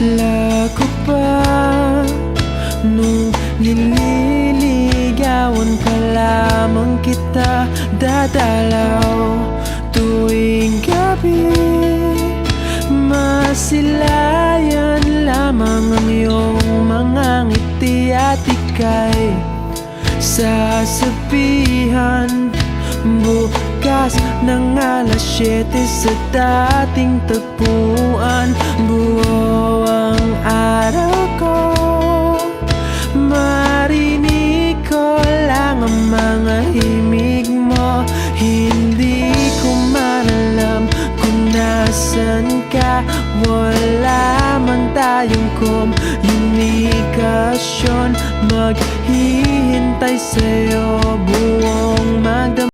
Lago pa nung nililigawan ka lamang kita dadalaw tuwing gabi. Masilayan lamang ang iyong mga ngiti at ika'y sasabihan bukas ng alas 7 sa dating tagpuan. Buo ang araw ko, marinig ko lang ang mga himig mo. Hindi ko man alam kung nasan ka. Wala man tayong komunikasyon, maghihintay sa'yo buong